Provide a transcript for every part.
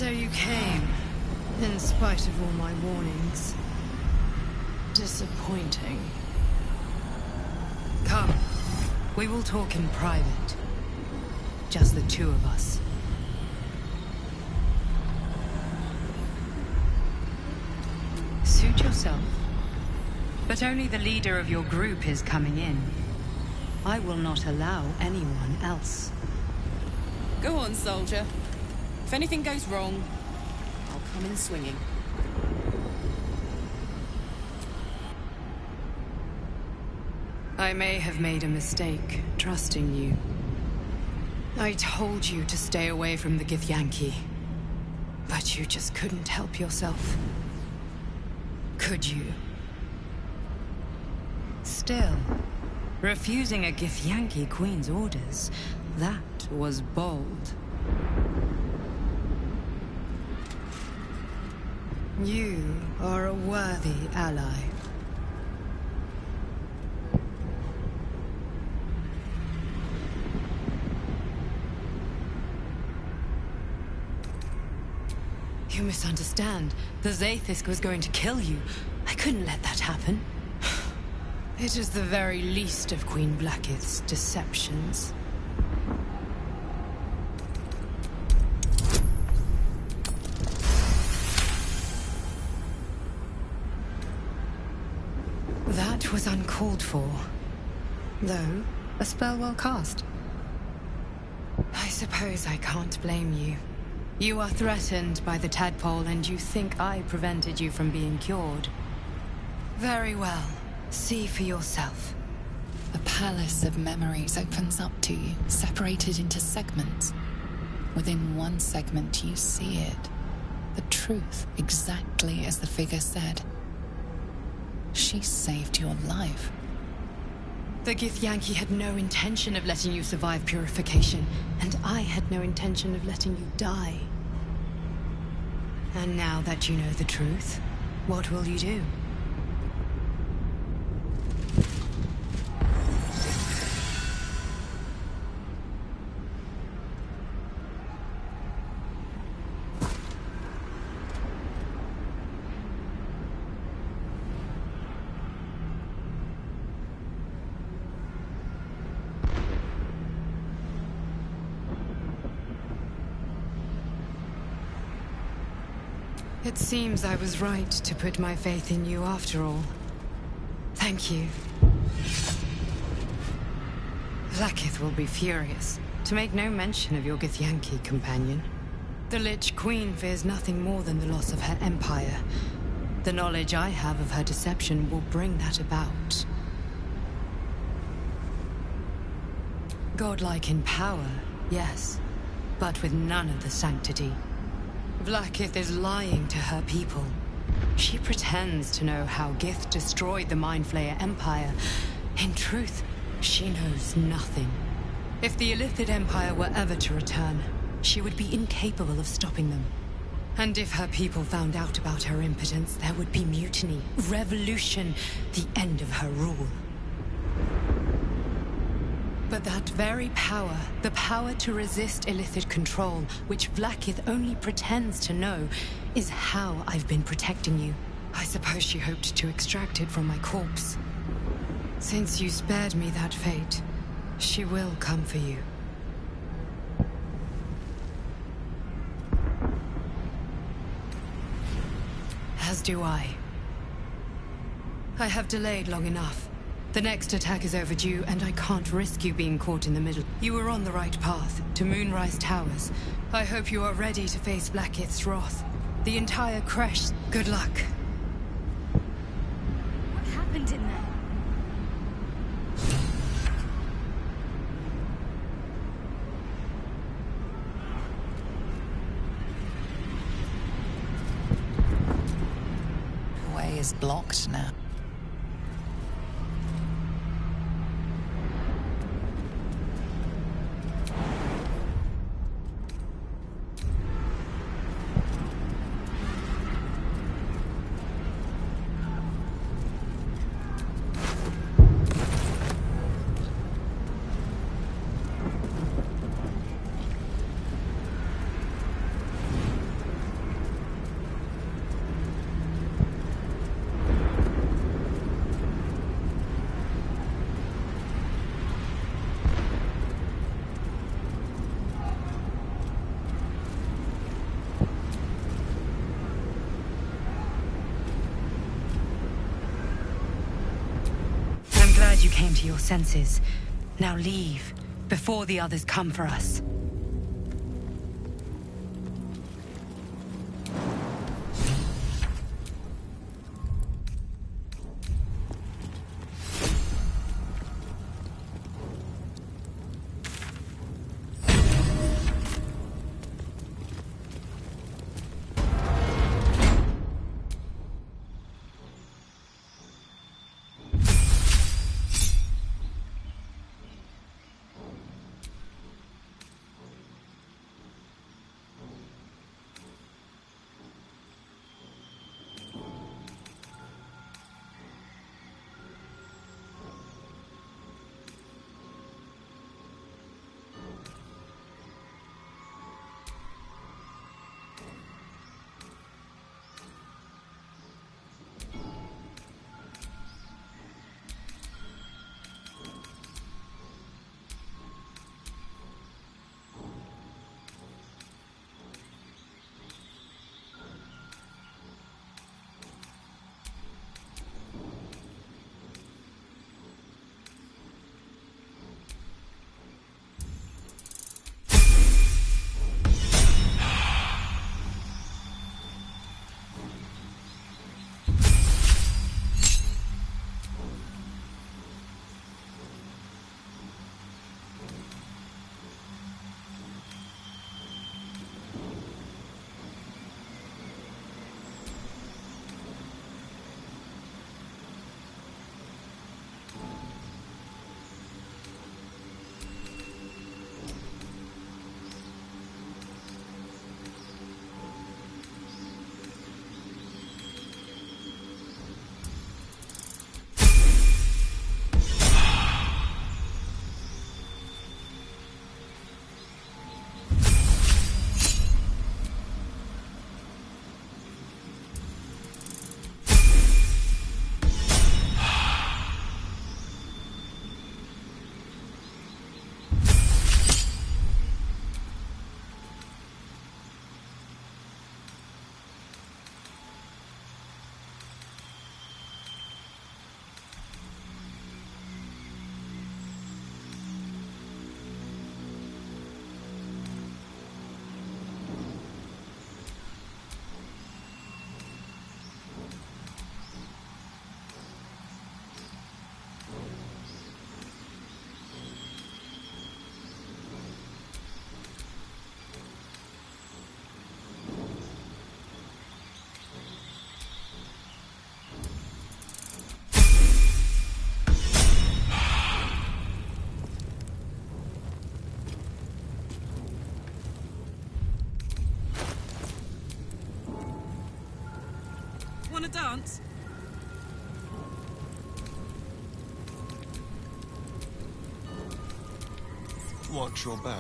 So you came, in spite of all my warnings. Disappointing. Come, we will talk in private. Just the two of us. Suit yourself. But only the leader of your group is coming in. I will not allow anyone else. Go on, soldier. If anything goes wrong, I'll come in swinging. I may have made a mistake, trusting you. I told you to stay away from the Githyanki. But you just couldn't help yourself. Could you? Still, refusing a Githyanki queen's orders, that was bold. You are a worthy ally. You misunderstand. The Zaithisk was going to kill you. I couldn't let that happen. It is the very least of Queen Blackith's deceptions. That was uncalled for. Though, a spell well cast. I suppose I can't blame you. You are threatened by the tadpole, and you think I prevented you from being cured. Very well. See for yourself. A palace of memories opens up to you, separated into segments. Within one segment, you see it. The truth, exactly as the figure said. She saved your life. The Githyanki had no intention of letting you survive purification, and I had no intention of letting you die. And now that you know the truth, what will you do? It seems I was right to put my faith in you after all. Thank you. Blackith will be furious, to make no mention of your Githyanki companion. The Lich Queen fears nothing more than the loss of her empire. The knowledge I have of her deception will bring that about. Godlike in power, yes, but with none of the sanctity. Blackith is lying to her people. She pretends to know how Gith destroyed the Mindflayer Empire. In truth, she knows nothing. If the Illithid Empire were ever to return, she would be incapable of stopping them. And if her people found out about her impotence, there would be mutiny, revolution, the end of her rule. But that very power, the power to resist Illithid control, which Blackith only pretends to know, is how I've been protecting you. I suppose she hoped to extract it from my corpse. Since you spared me that fate, she will come for you. As do I. I have delayed long enough. The next attack is overdue, and I can't risk you being caught in the middle. You were on the right path, to Moonrise Towers. I hope you are ready to face Blackith's wrath. The entire Creche. Good luck. What happened in there? The way is blocked now. you came to your senses. Now leave, before the others come for us. Want to dance? Watch your back.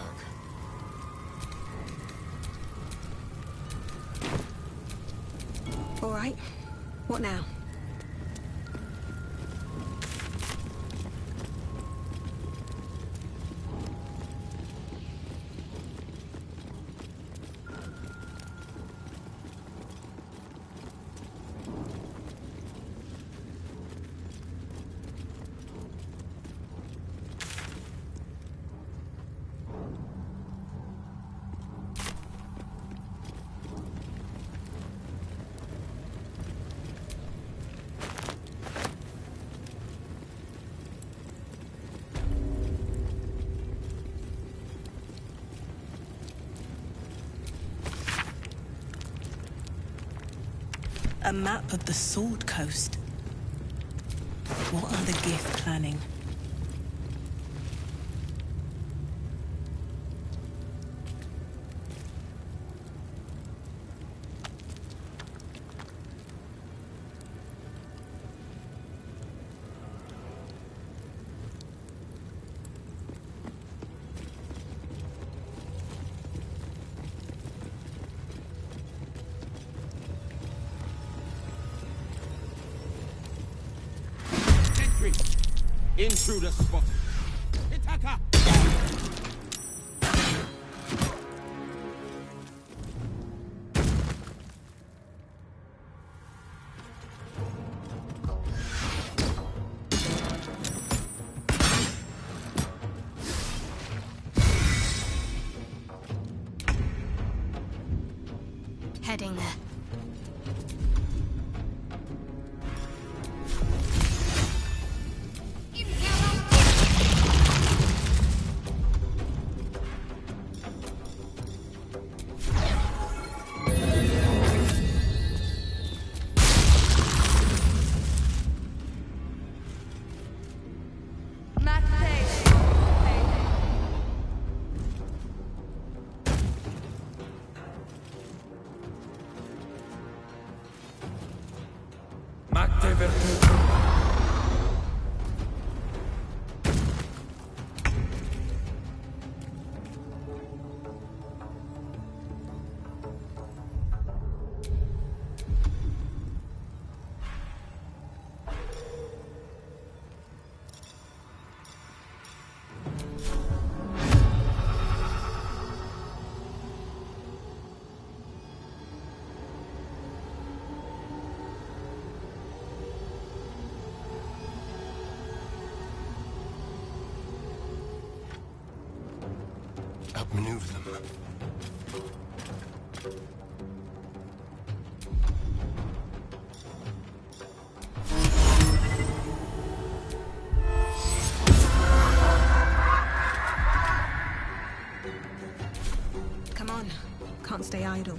All right. What now? A map of the Sword Coast. What are the Gith planning? Intruder spotted. Hitaka! hiding there. Outmaneuver them. Come on. Can't stay idle.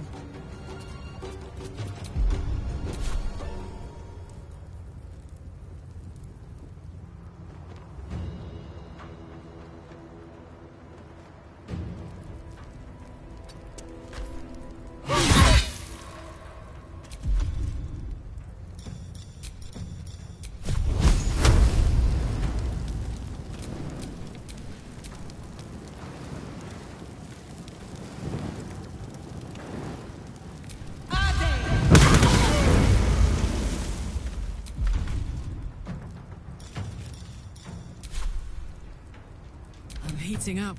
I'm heating up.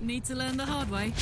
Need to learn the hard way.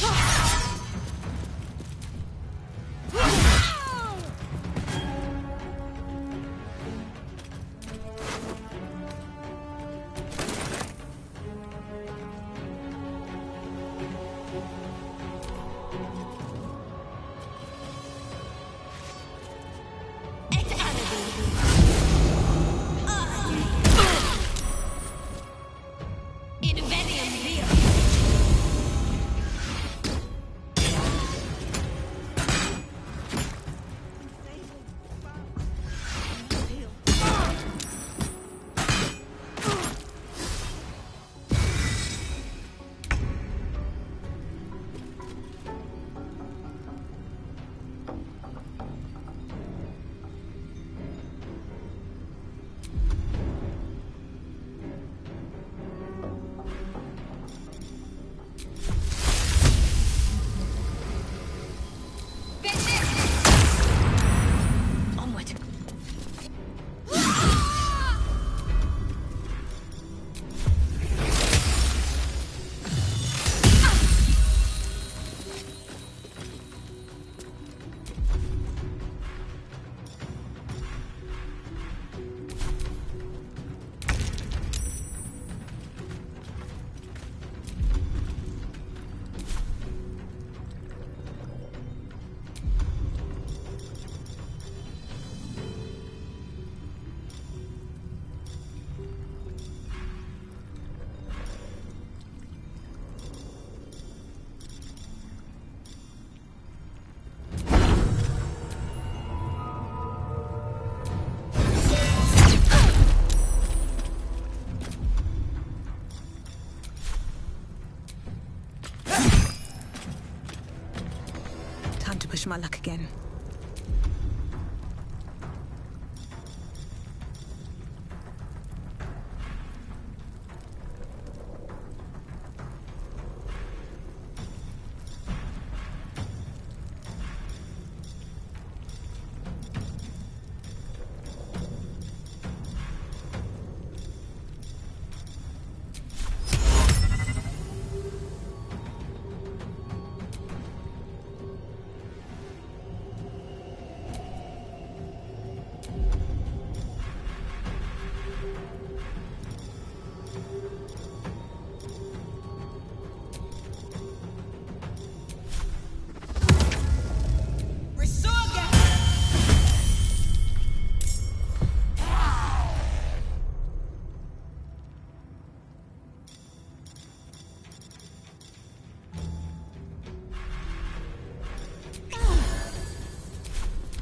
Push my luck again.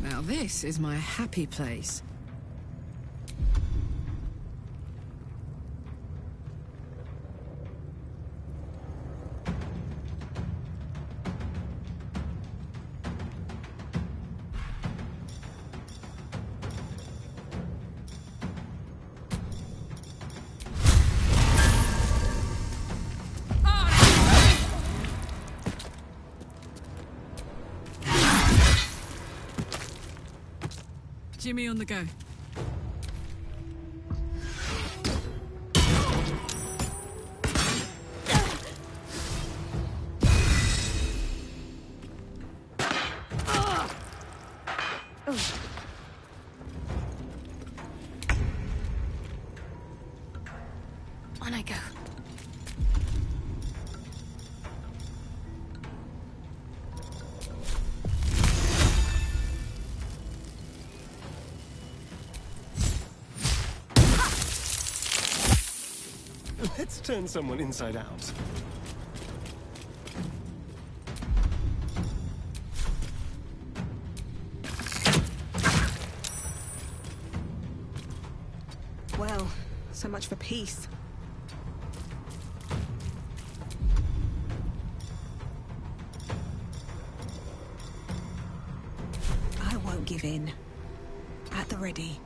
Now this is my happy place. Jimmy on the go. On I go. Let's turn someone inside out. Well, so much for peace. I won't give in. At the ready.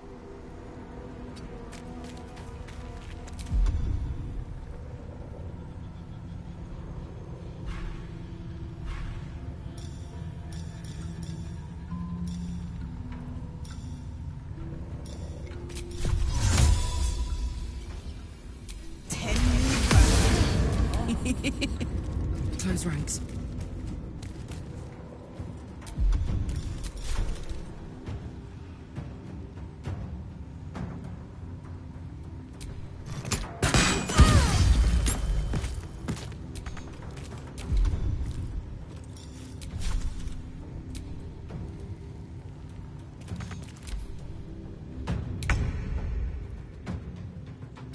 Close ranks.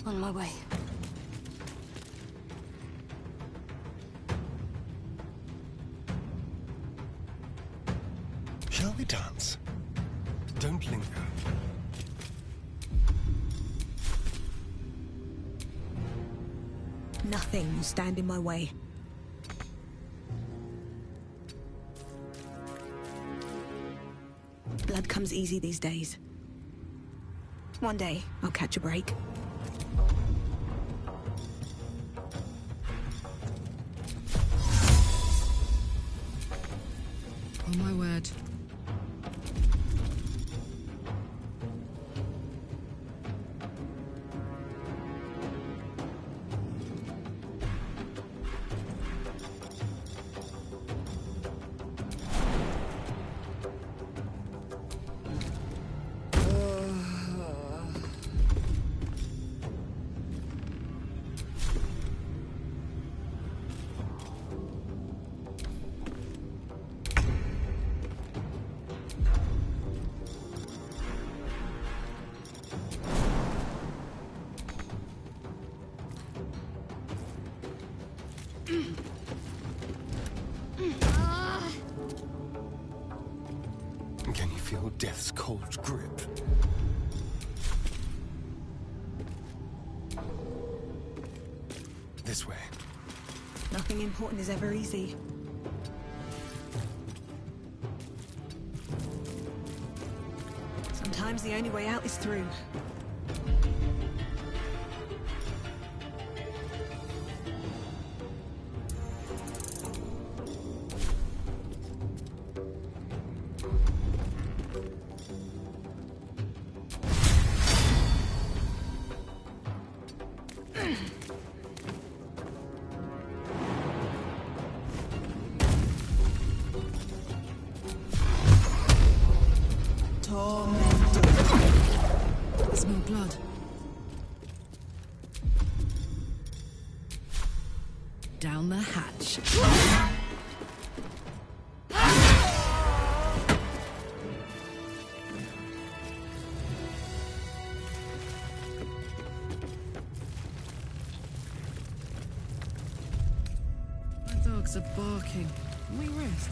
On my way. Shall we dance? Don't linger. Nothing will stand in my way. Blood comes easy these days. One day, I'll catch a break. On my word. Can you feel death's cold grip? This way. Nothing important is ever easy. Sometimes the only way out is through. I smell blood. Down the hatch. My dogs are barking. Can we rest?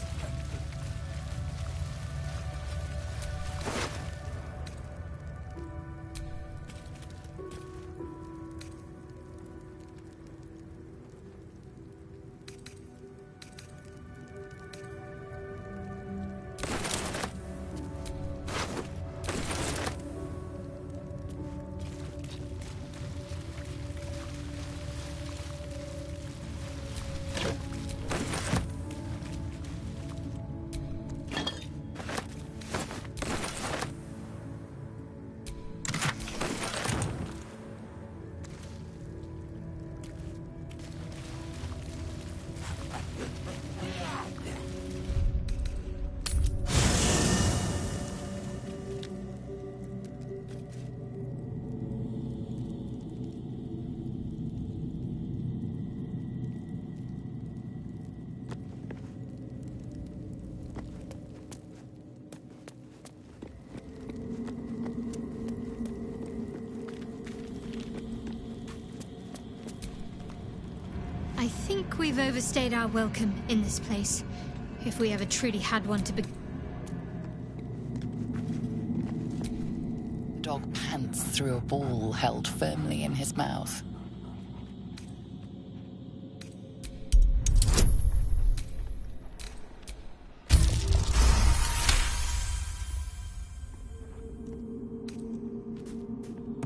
think we've overstayed our welcome in this place, if we ever truly had one to begin. The dog pants through a ball held firmly in his mouth.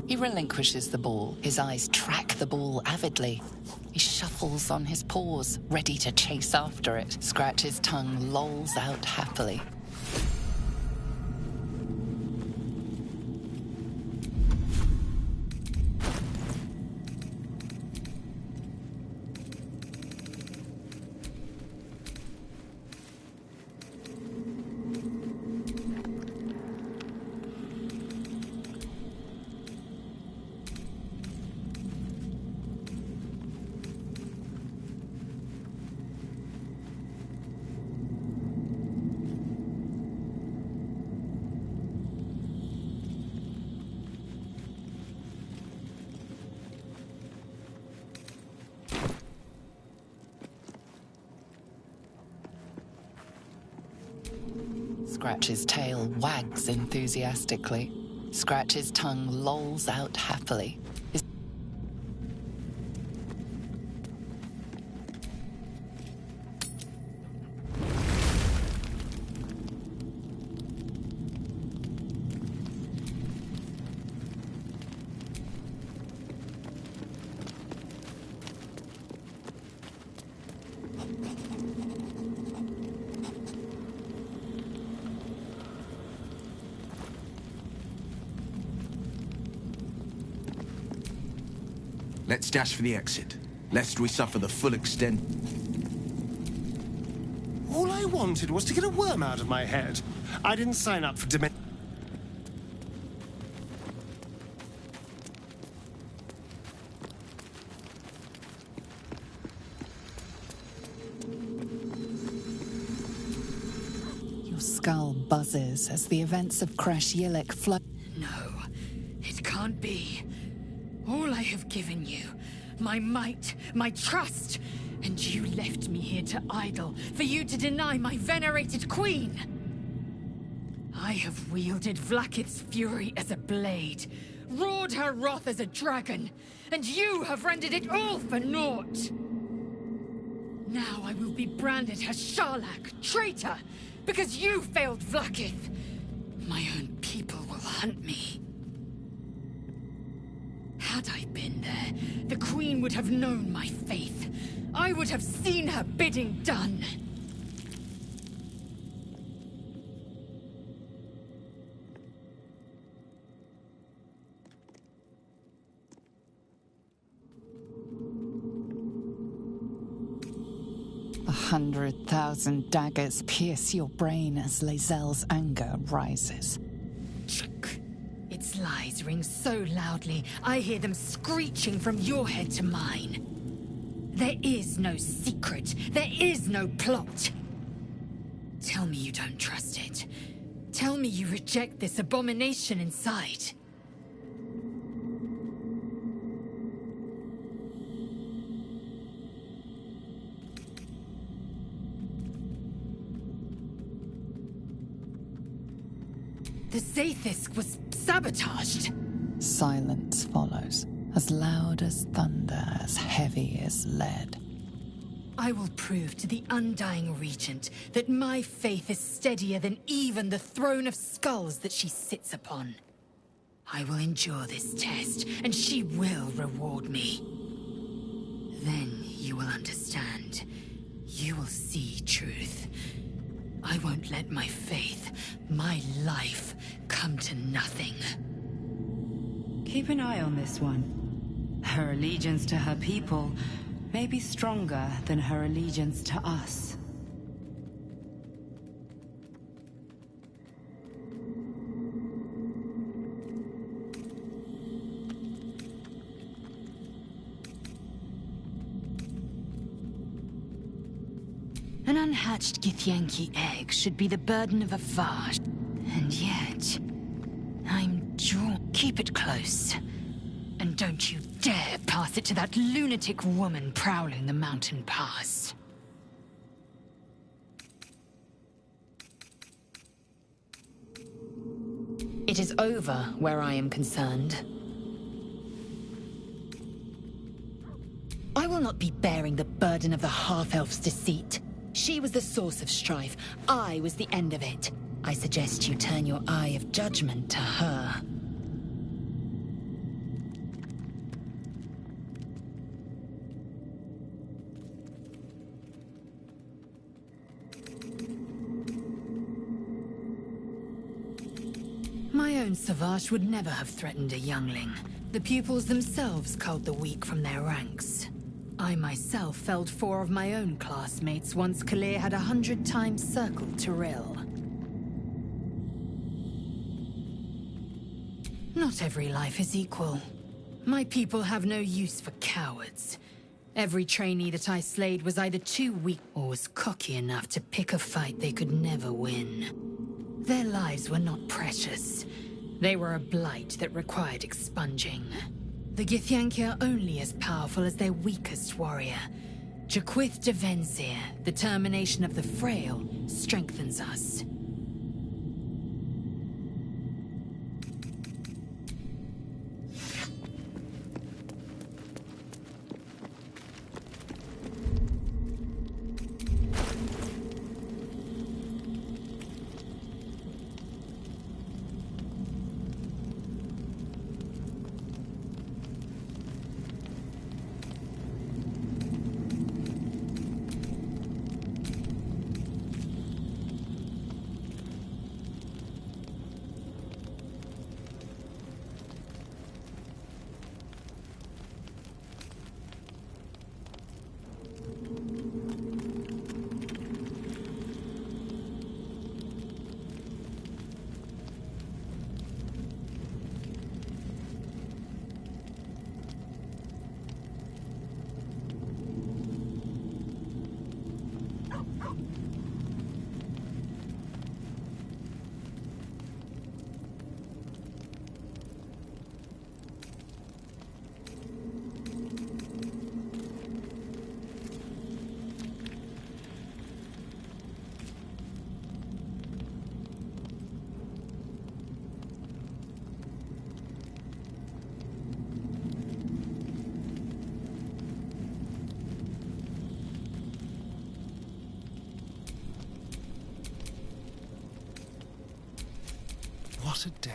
He relinquishes the ball. His eyes track the ball avidly. He shuffles on his paws, ready to chase after it. Scratch's tongue lolls out happily. Scratch's tail wags enthusiastically. Scratch's tongue lolls out happily. His Let's dash for the exit, lest we suffer the full extent. All I wanted was to get a worm out of my head. I didn't sign up for Your skull buzzes as the events of Crash Yillik flow. No, it can't be. All I have given you, my might, my trust, and you left me here to idle, for you to deny my venerated queen. I have wielded Vlakith's fury as a blade, roared her wrath as a dragon, and you have rendered it all for naught. Now I will be branded as Sharlak, traitor, because you failed Vlakith. My own people will hunt me. Had I been there, the Queen would have known my faith. I would have seen her bidding done. A 100,000 daggers pierce your brain as Lae'zel's anger rises. Its lies ring so loudly, I hear them screeching from your head to mine. There is no secret. There is no plot. Tell me you don't trust it. Tell me you reject this abomination inside. The Zaithis was sabotaged. Silence follows, as loud as thunder, as heavy as lead. I will prove to the Undying Regent that my faith is steadier than even the throne of skulls that she sits upon. I will endure this test, and she will reward me. Then you will understand. You will see truth. I won't let my faith, my life, come to nothing. Keep an eye on this one. Her allegiance to her people may be stronger than her allegiance to us. An unhatched Githyanki egg should be the burden of a Vash. And yet, I'm drawn. Keep it close. And don't you dare pass it to that lunatic woman prowling the mountain pass. It is over where I am concerned. I will not be bearing the burden of the half-elf's deceit. She was the source of strife. I was the end of it. I suggest you turn your eye of judgment to her. My own Savage would never have threatened a youngling. The pupils themselves culled the weak from their ranks. I myself felled 4 of my own classmates once Kalir had 100 times circled Tyrell. Not every life is equal. My people have no use for cowards. Every trainee that I slayed was either too weak or was cocky enough to pick a fight they could never win. Their lives were not precious. They were a blight that required expunging. The Githyanki are only as powerful as their weakest warrior. Jaquith de Venzir, the termination of the frail, strengthens us. What a day.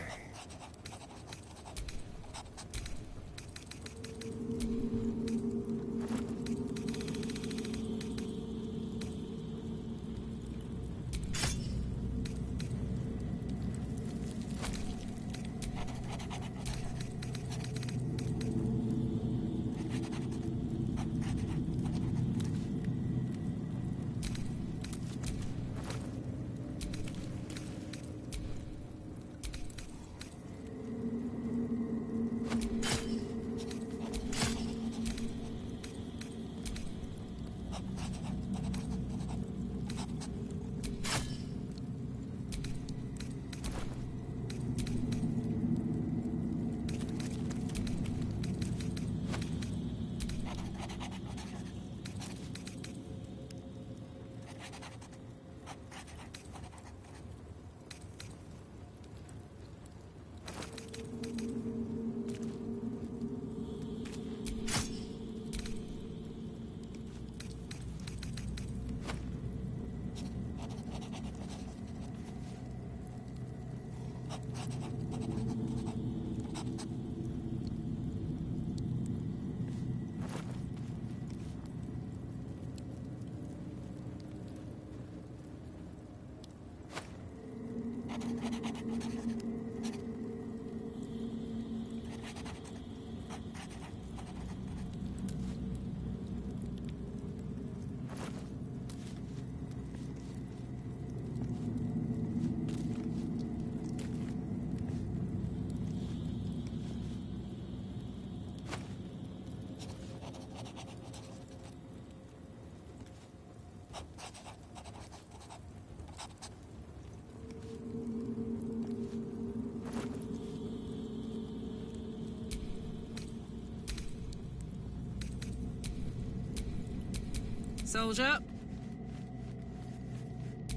Soldier.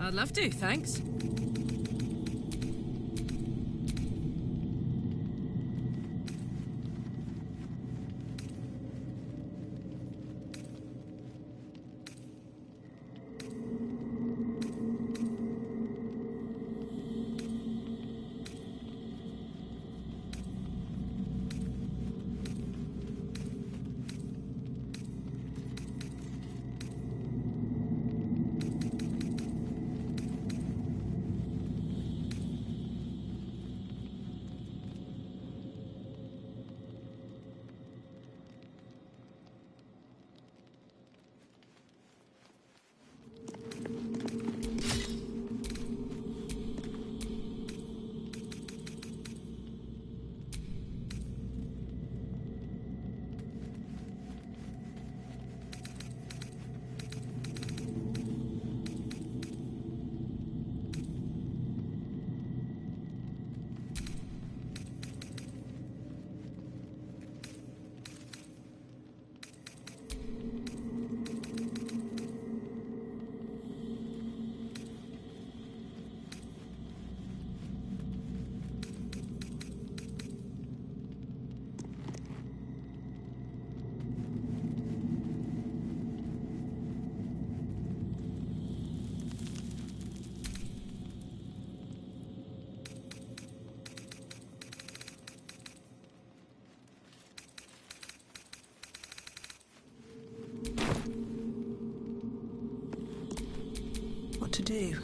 I'd love to, thanks. What to do?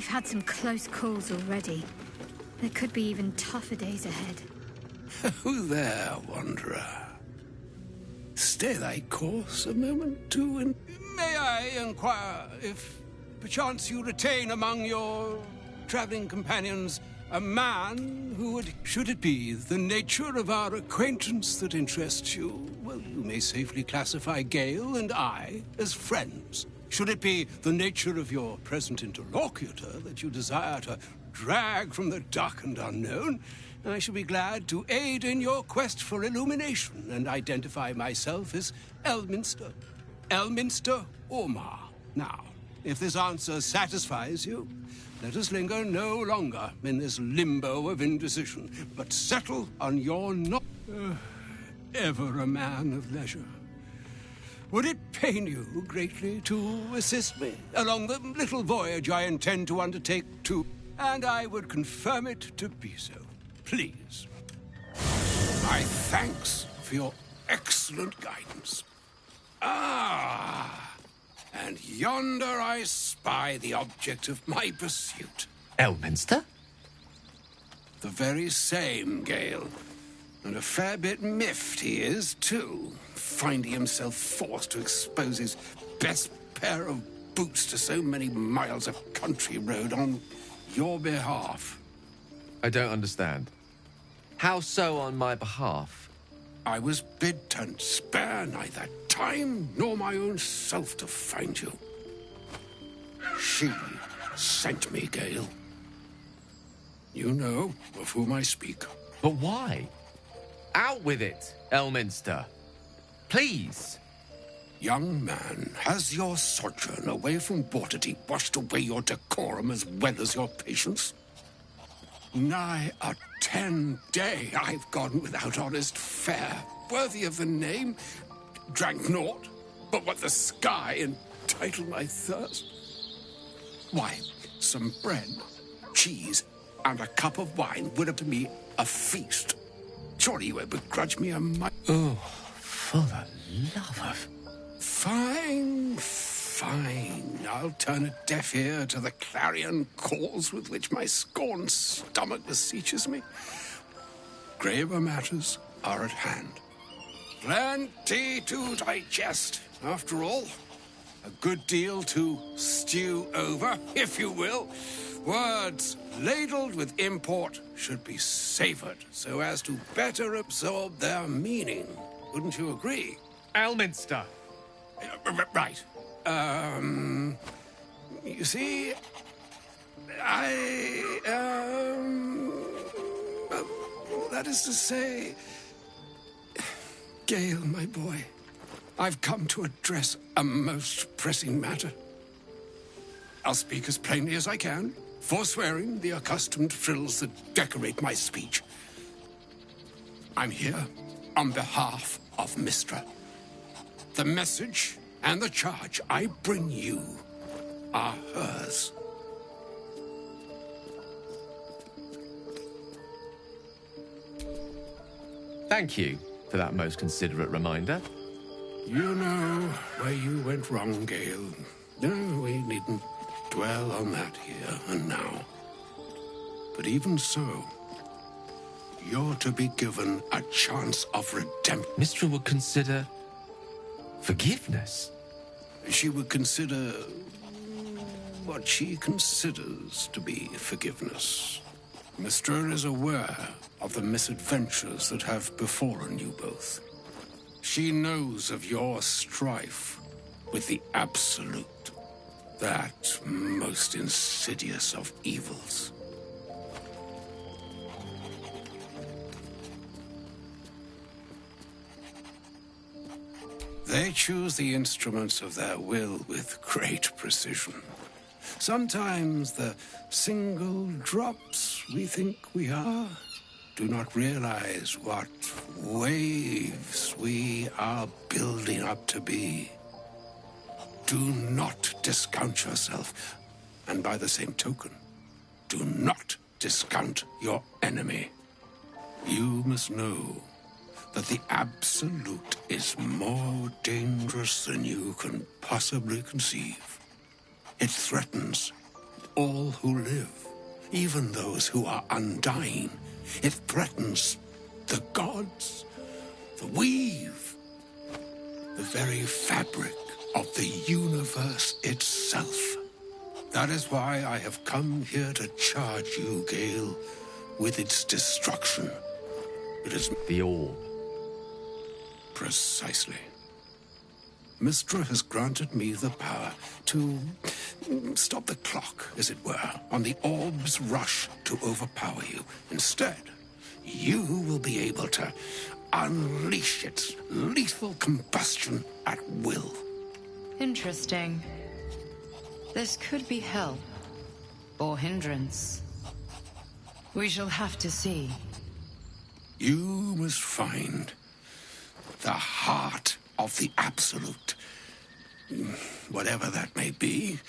We've had some close calls already. There could be even tougher days ahead. Who there, Wanderer? Stay thy course a moment, too, and may I inquire if, perchance, you retain among your traveling companions a man who would, should it be the nature of our acquaintance that interests you, well, you may safely classify Gale and I as friends. Should it be the nature of your present interlocutor that you desire to drag from the dark and unknown, I shall be glad to aid in your quest for illumination and identify myself as Elminster. Elminster Ormar. Now, if this answer satisfies you, let us linger no longer in this limbo of indecision, but settle on your not ever a man of leisure. Would it pain you greatly to assist me along the little voyage I intend to undertake too? And I would confirm it to be so. Please. My thanks for your excellent guidance. Ah, and yonder I spy the object of my pursuit. Elminster? The very same, Gale. And a fair bit miffed he is, too, finding himself forced to expose his best pair of boots to so many miles of country road on your behalf. I don't understand. How so on my behalf? I was bid to spare neither time nor my own self to find you. She sent me, Gale. You know of whom I speak. But why? Out with it, Elminster. Please. Young man, has your sojourn away from Waterdeep washed away your decorum as well as your patience? Nigh a 10-day I've gone without honest fare, worthy of the name, drank naught, but what the sky entitled my thirst. Why, some bread, cheese, and a cup of wine would have to me a feast. Surely you won't begrudge me a mite. Oh, for the love of... Fine, fine. I'll turn a deaf ear to the clarion calls with which my scorned stomach beseeches me. Graver matters are at hand. Plenty to digest, after all. A good deal to stew over, if you will. Words ladled with import should be savored so as to better absorb their meaning. Wouldn't you agree? Elminster. Right. You see, that is to say, Gale, my boy, I've come to address a most pressing matter. I'll speak as plainly as I can, forswearing the accustomed frills that decorate my speech. I'm here on behalf of Mystra. The message and the charge I bring you are hers. Thank you for that most considerate reminder. You know where you went wrong, Gale. No, we needn't dwell on that here and now. But even so, you're to be given a chance of redemption. Mystra would consider... forgiveness? She would consider what she considers to be forgiveness. Mystra is aware of the misadventures that have befallen you both. She knows of your strife with the Absolute, that most insidious of evils. They choose the instruments of their will with great precision. Sometimes the single drops we think we are do not realize what waves we are building up to be. Do not discount yourself, and by the same token, do not discount your enemy. You must know that the Absolute is more dangerous than you can possibly conceive. It threatens all who live, even those who are undying. It threatens the gods, the weave, the very fabric of the universe itself. That is why I have come here to charge you, Gale, with its destruction. It is the orb. Precisely. Mistra has granted me the power to stop the clock, as it were, on the orb's rush to overpower you. Instead, you will be able to unleash its lethal combustion at will. Interesting. This could be help, or hindrance. We shall have to see. You must find the heart of the Absolute, whatever that may be,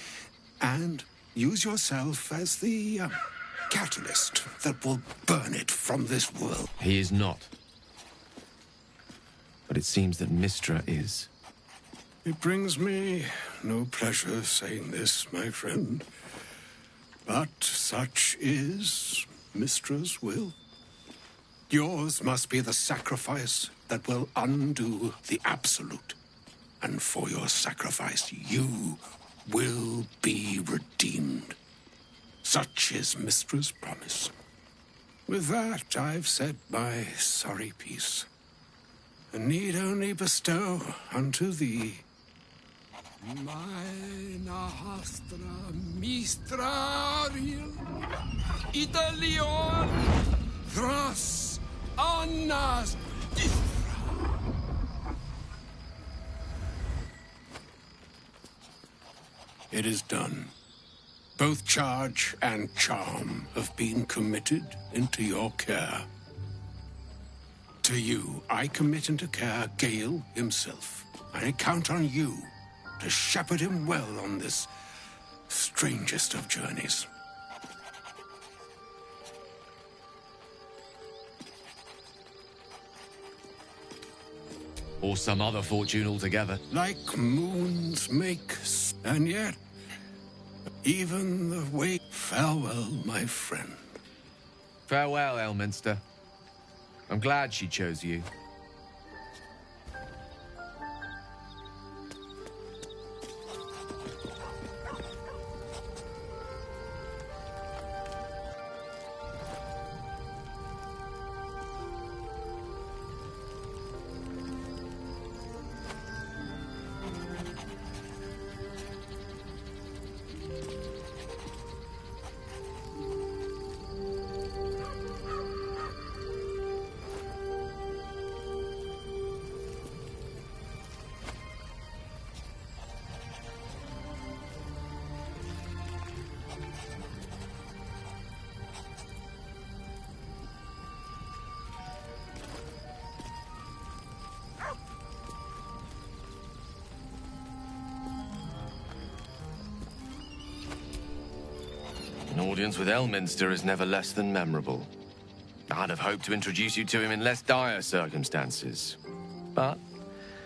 and use yourself as the catalyst that will burn it from this world. He is not. But it seems that Mistra is. It brings me no pleasure saying this, my friend, but such is Mistra's will. Yours must be the sacrifice that will undo the Absolute. And for your sacrifice, you will be redeemed. Such is Mistra's promise. With that, I've said my sorry piece, and need only bestow unto thee Maena hastra mistrariel Italion thras annas It is done. Both charge and charm have been committed into your care. To you, I commit into care Gale himself. I count on you to shepherd him well on this strangest of journeys. Or some other fortune altogether. Like moons make, and yet, even the way... Farewell, my friend. Farewell, Elminster. I'm glad she chose you. An audience with Elminster is never less than memorable. I'd have hoped to introduce you to him in less dire circumstances. But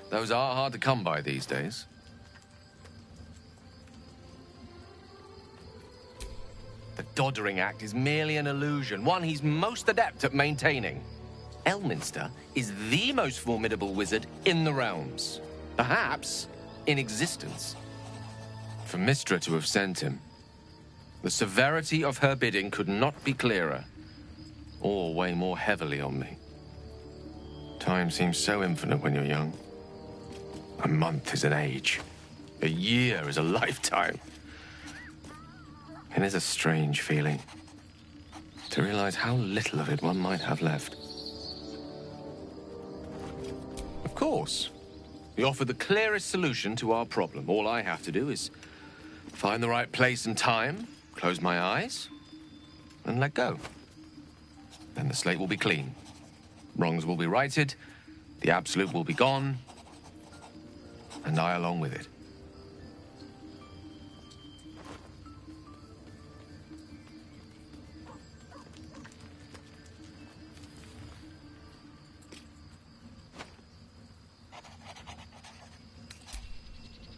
those are hard to come by these days. The Doddering Act is merely an illusion, one he's most adept at maintaining. Elminster is the most formidable wizard in the realms. Perhaps in existence. For Mistra to have sent him, the severity of her bidding could not be clearer, or weigh more heavily on me. Time seems so infinite when you're young. A month is an age. A year is a lifetime. It is a strange feeling to realize how little of it one might have left. Of course, we offer the clearest solution to our problem. All I have to do is find the right place and time, close my eyes, and let go. Then the slate will be clean. Wrongs will be righted, the Absolute will be gone, and I along with it.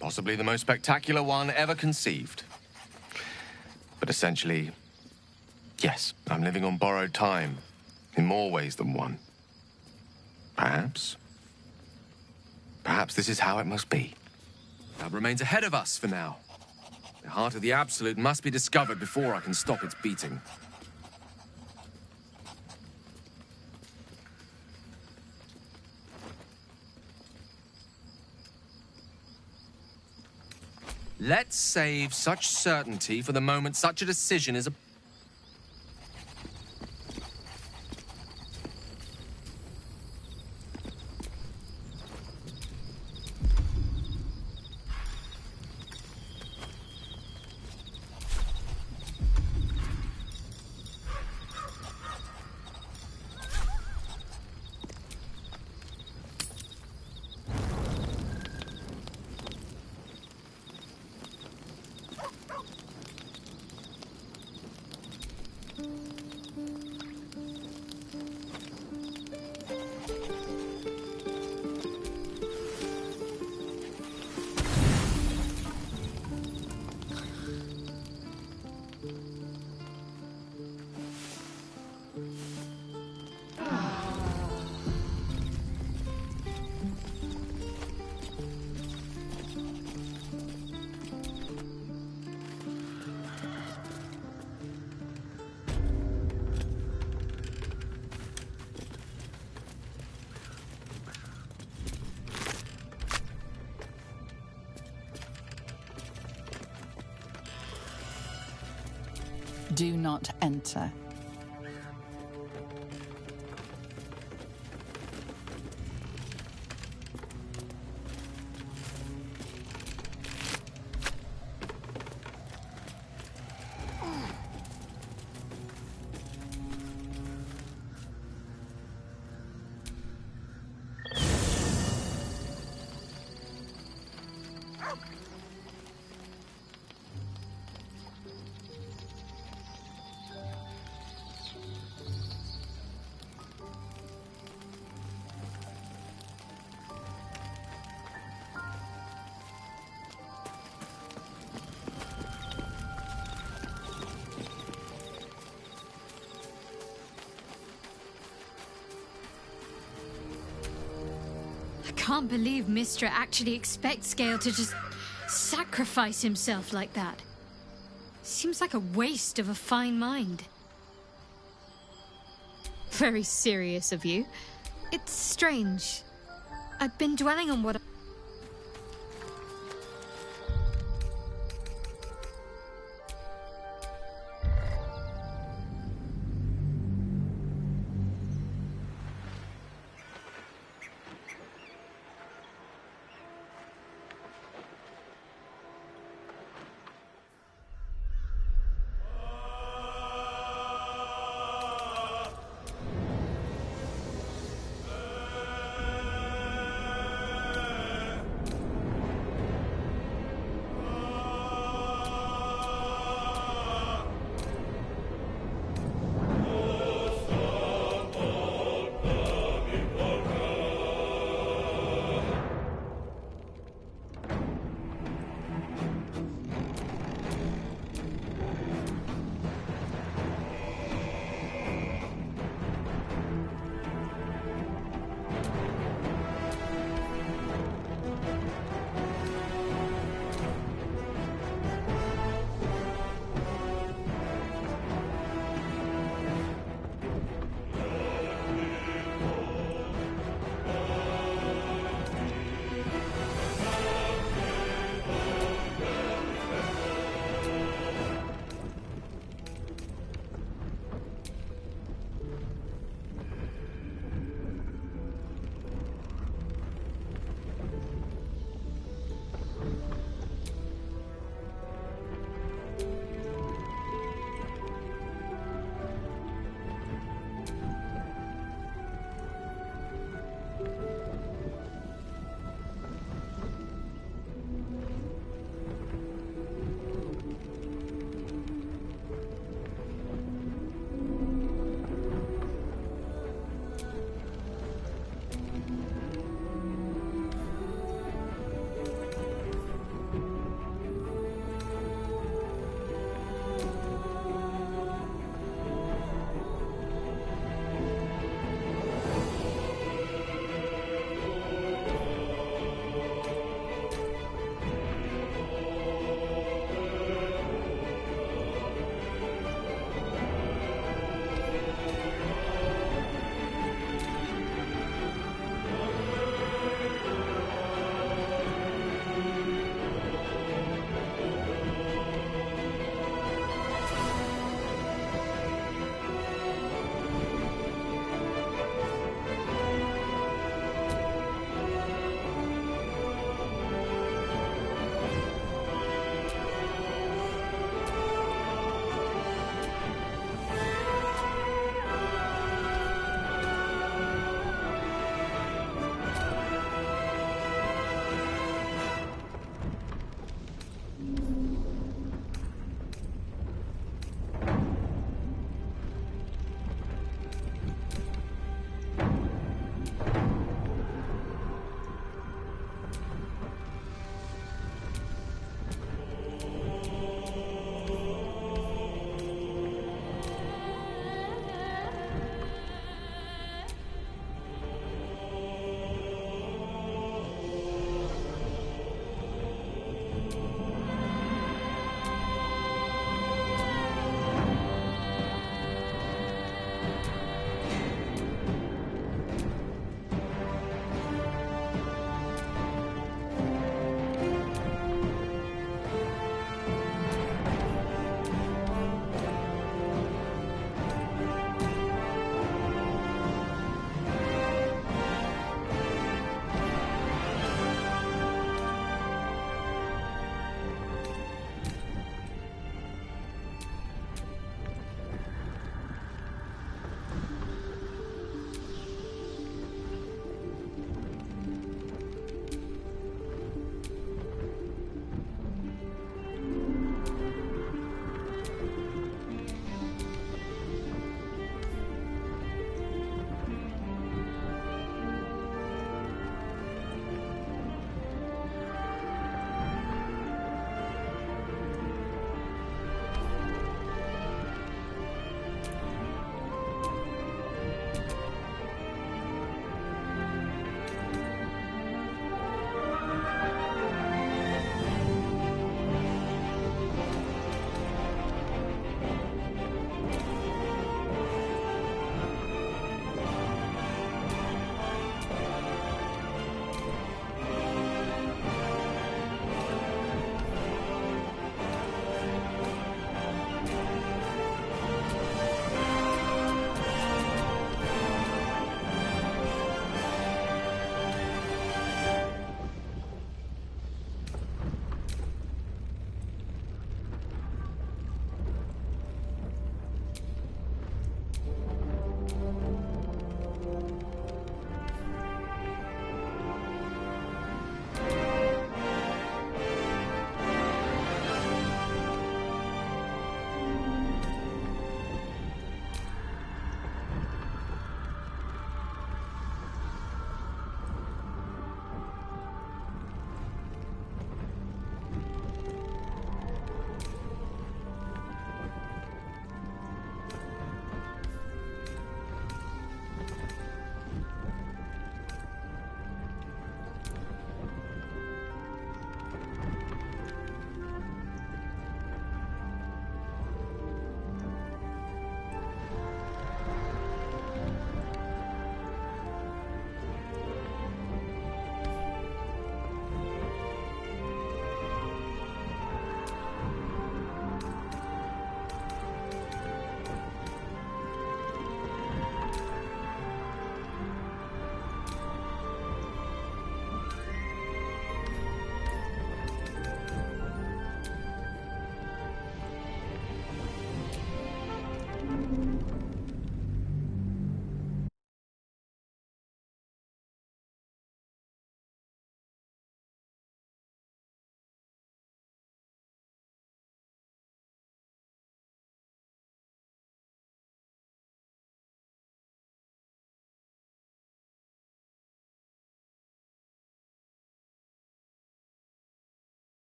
Possibly the most spectacular one ever conceived. But essentially, yes, I'm living on borrowed time, in more ways than one. Perhaps this is how it must be. That remains ahead of us for now. The heart of the Absolute must be discovered before I can stop its beating. Let's save such certainty for the moment such a decision is a... Do not enter. I can't believe Mistra actually expects Gale to just sacrifice himself like that. Seems like a waste of a fine mind. Very serious of you. It's strange. I've been dwelling on what...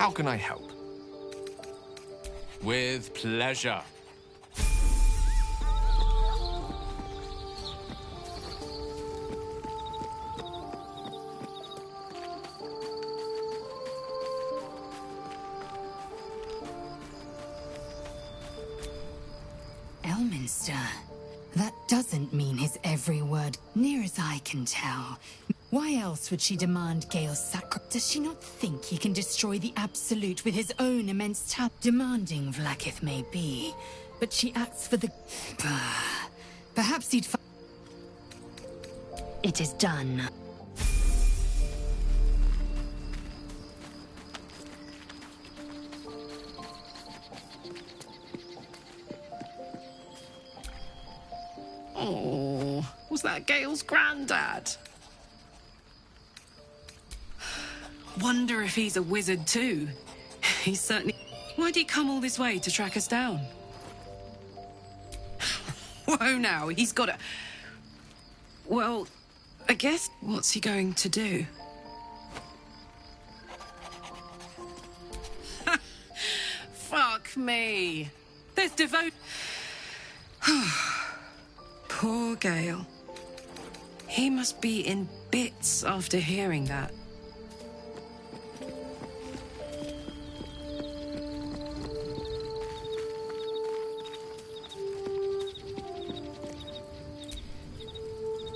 How can I help? With pleasure. Elminster. That doesn't mean his every word, near as I can tell. Why else would she demand Gale's sacrifice? Does she not think he can destroy the Absolute with his own immense talent? Demanding Vlaakith may be, but she acts for the... Perhaps he'd... It is done. Oh, was that Gale's granddad? Wonder if he's a wizard too. He's certainly... Why'd he come all this way to track us down? Whoa now, he's got a... Well, I guess... What's he going to do? Fuck me. There's devote... Poor Gale. He must be in bits after hearing that.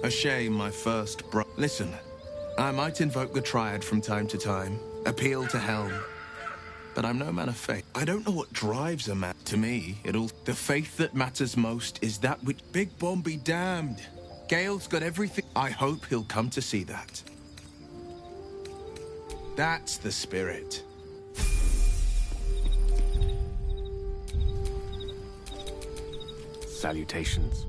A shame my first Listen, I might invoke the Triad from time to time, appeal to Helm, but I'm no man of faith. I don't know what drives a man. To me, the faith that matters most is that which... Big Bomb be damned. Gale's got everything. I hope he'll come to see that. That's the spirit. Salutations.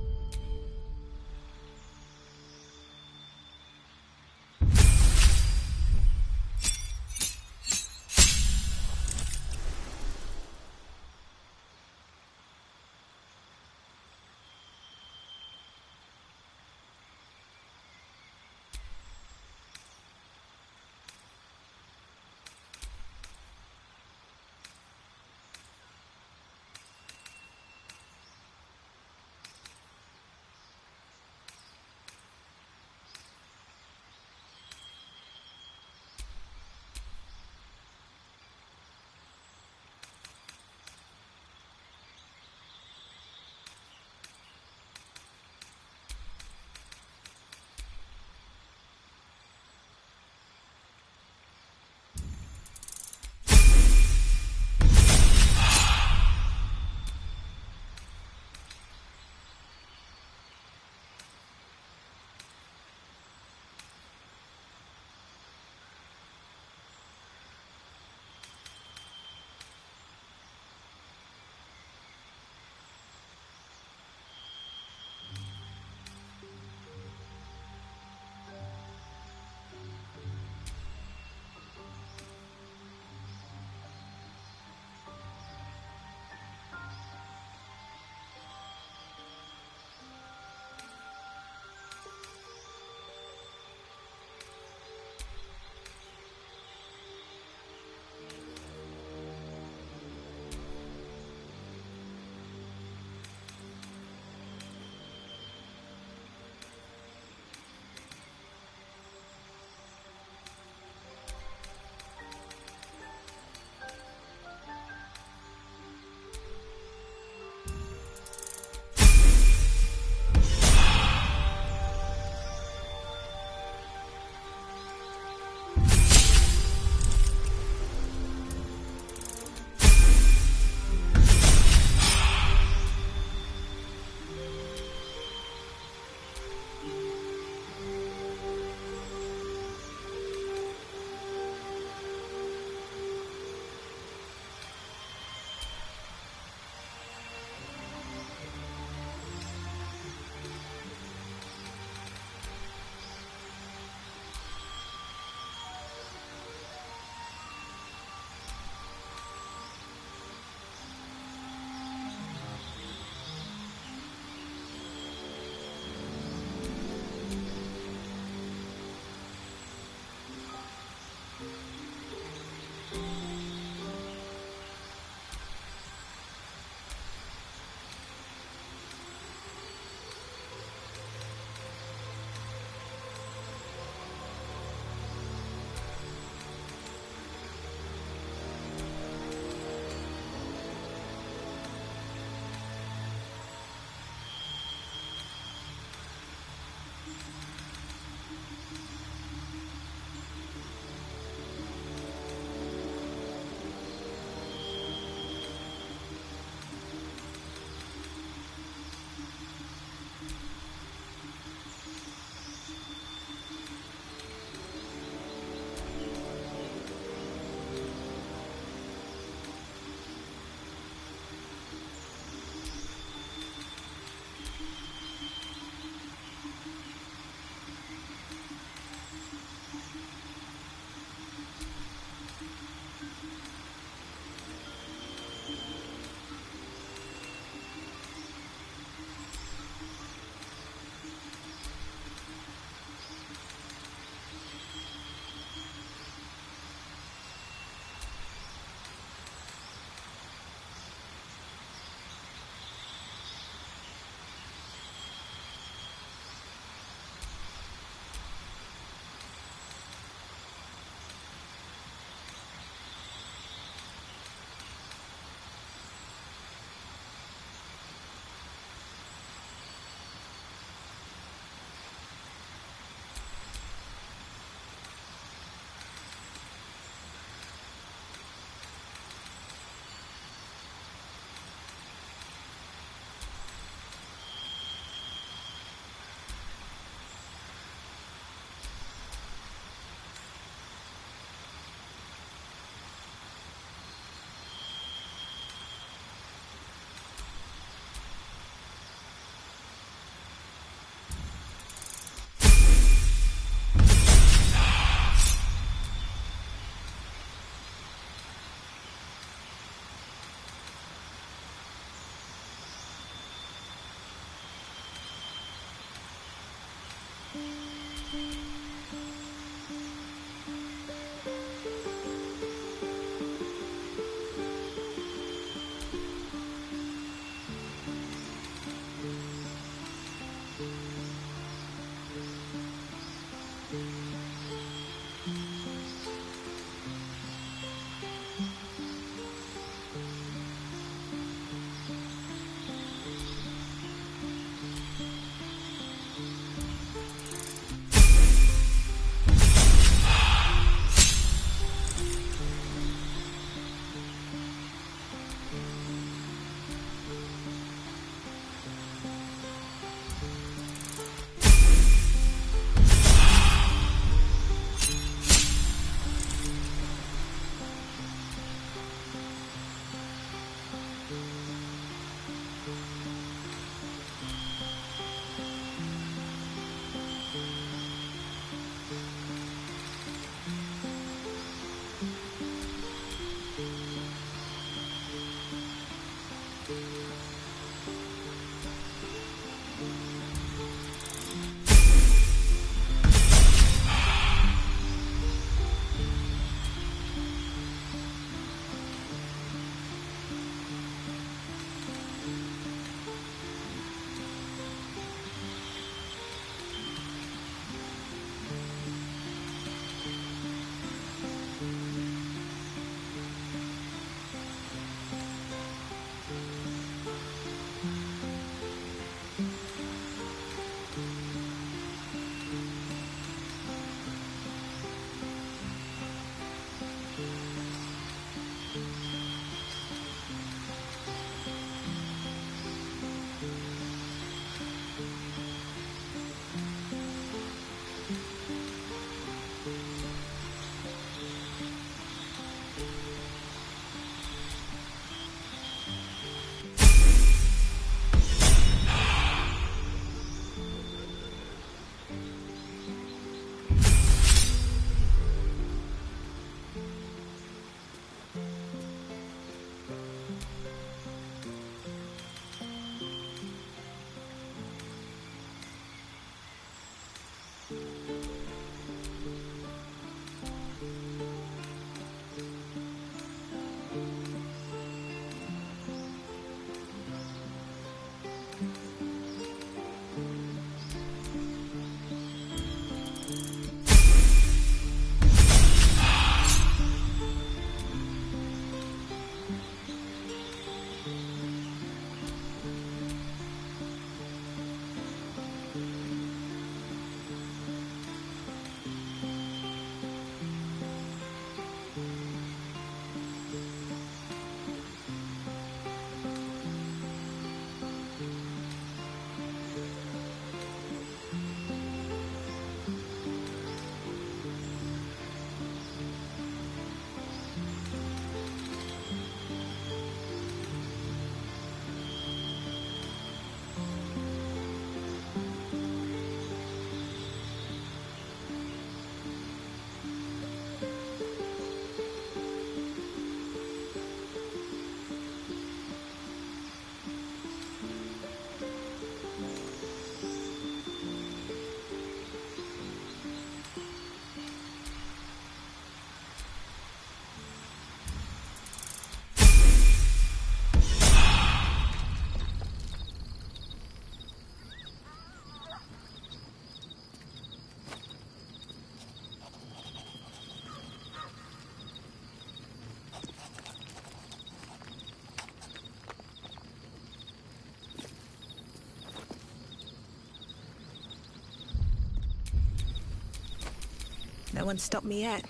No one stopped me yet.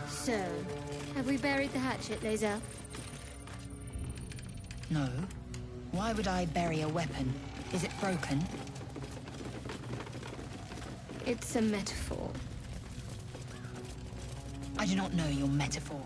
So, have we buried the hatchet, Lae'zel? No. Why would I bury a weapon? Is it broken? It's a metaphor. I do not know your metaphor.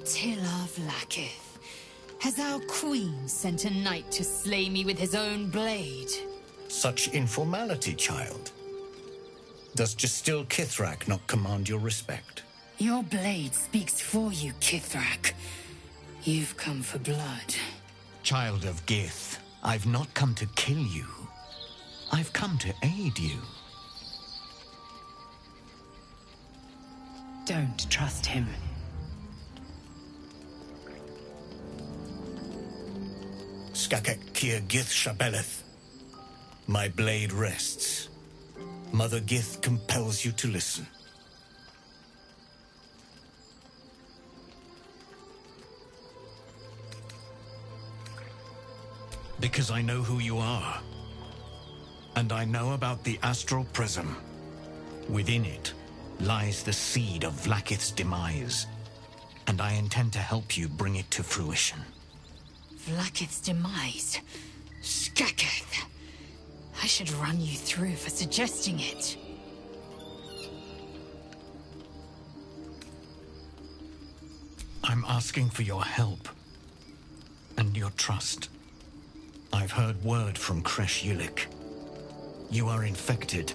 Tila Vlaakith, has our queen sent a knight to slay me with his own blade? Such informality, child. Does Justil Kithrak not command your respect? Your blade speaks for you, Kithrak. You've come for blood. Child of Gith, I've not come to kill you. I've come to aid you. Don't trust him. Skakek Kier Gith Shabeleth. My blade rests. Mother Gith compels you to listen. Because I know who you are. And I know about the Astral Prism. Within it lies the seed of Vlaakith's demise. And I intend to help you bring it to fruition. Vlaakith's demise? Skaketh! I should run you through for suggesting it. I'm asking for your help. And your trust. I've heard word from Kresh Yulik. You are infected.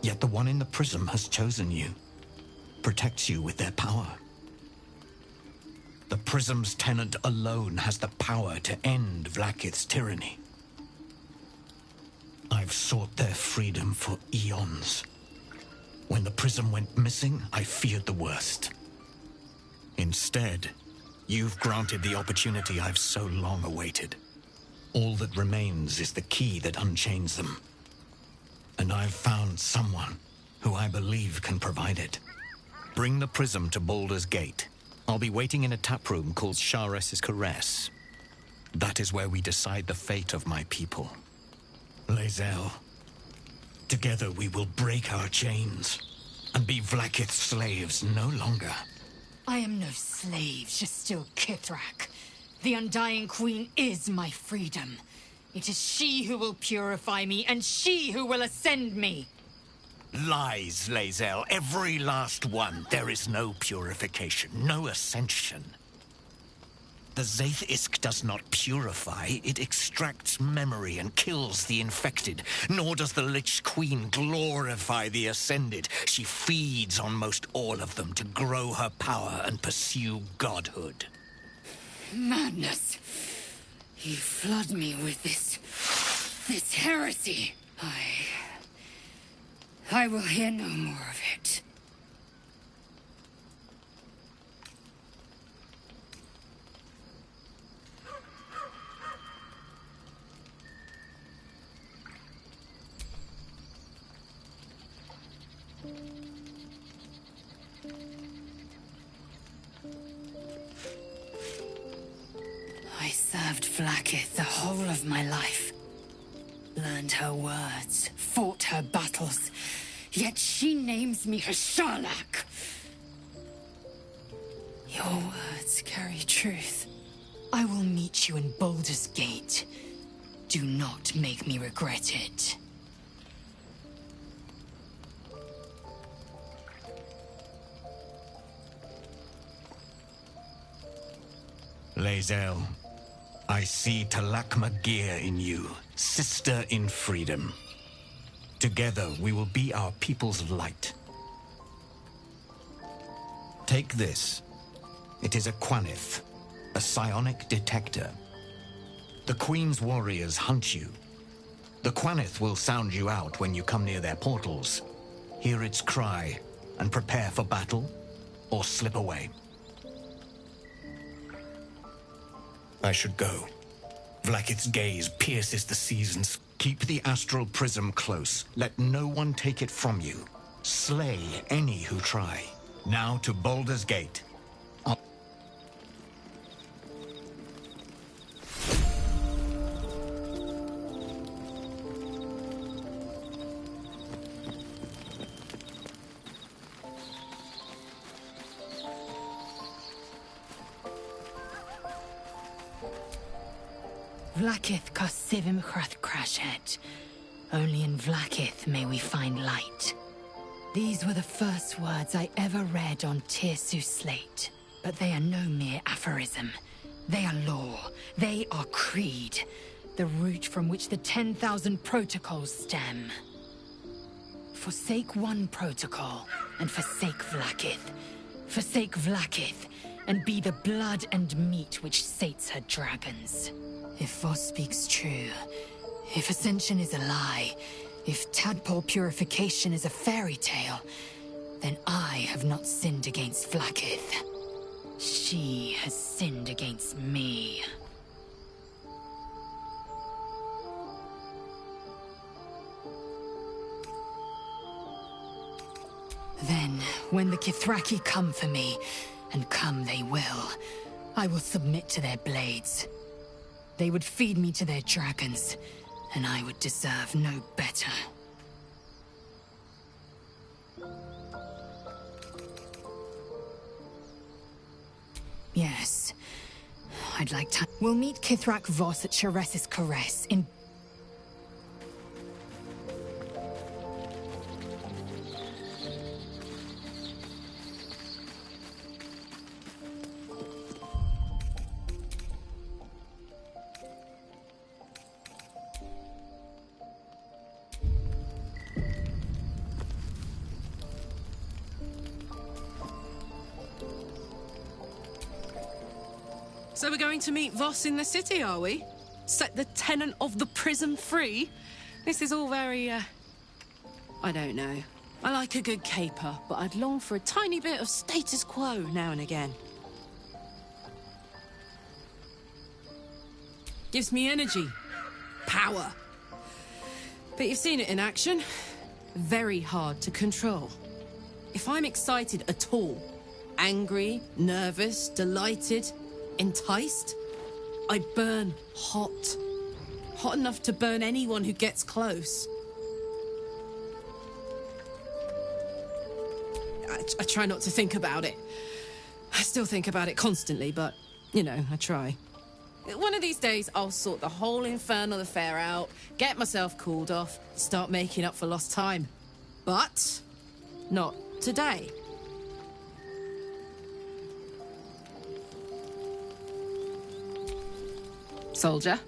Yet the one in the prism has chosen you. Protects you with their power. The prism's tenant alone has the power to end Vlaakith's tyranny. I've sought their freedom for eons. When the prism went missing, I feared the worst. Instead, you've granted the opportunity I've so long awaited. All that remains is the key that unchains them. And I've found someone who I believe can provide it. Bring the prism to Baldur's Gate. I'll be waiting in a taproom called Shares's Caress. That is where we decide the fate of my people. Lae'zel, together we will break our chains and be Vlaakith's slaves no longer. I am no slave, Justil Kithrak. The Undying Queen is my freedom. It is she who will purify me, and she who will ascend me. Lies, Lae'zel, every last one. There is no purification, no ascension. The Zaith Isk does not purify, it extracts memory and kills the infected. Nor does the Lich Queen glorify the ascended. She feeds on most all of them to grow her power and pursue godhood. Madness. You flood me with this heresy. I will hear no more of it. I served Vlaakith the whole of my life. Learned her words, fought her battles, yet she names me her Sherlock. Your words carry truth. I will meet you in Baldur's Gate. Do not make me regret it. Lae'zel, I see Talakma Gear in you, sister in freedom. Together we will be our people's light. Take this. It is a Quanith, a psionic detector. The Queen's warriors hunt you. The Quanith will sound you out when you come near their portals. Hear its cry and prepare for battle, or slip away. I should go. Vlaakith's gaze pierces the seasons. Keep the astral prism close. Let no one take it from you. Slay any who try. Now to Baldur's Gate. Vlaakith Kosivim Crashhead. Only in Vlaakith may we find light. These were the first words I ever read on Tirsu's slate. But they are no mere aphorism. They are law. They are creed. The root from which the 10,000 protocols stem. Forsake one protocol, and forsake Vlaakith. Forsake Vlaakith, and be the blood and meat which sates her dragons. If Voss speaks true, if Ascension is a lie, if tadpole purification is a fairy tale, then I have not sinned against Vlaakith. She has sinned against me. Then, when the Kithraki come for me, and come they will, I will submit to their blades. They would feed me to their dragons, and I would deserve no better. Yes. I'd like to... We'll meet Kithrak Voss at Sheres's Caress in... So we're going to meet Voss in the city, are we? Set the tenant of the prison free? This is all very, I don't know. I like a good caper, but I'd long for a tiny bit of status quo now and again. Gives me energy. Power. But you've seen it in action. Very hard to control. If I'm excited at all, angry, nervous, delighted, enticed, I burn hot. Hot enough to burn anyone who gets close. I try not to think about it. I still think about it constantly, but, you know, I try. One of these days, I'll sort the whole infernal affair out, get myself cooled off, start making up for lost time. But not today. Soldier,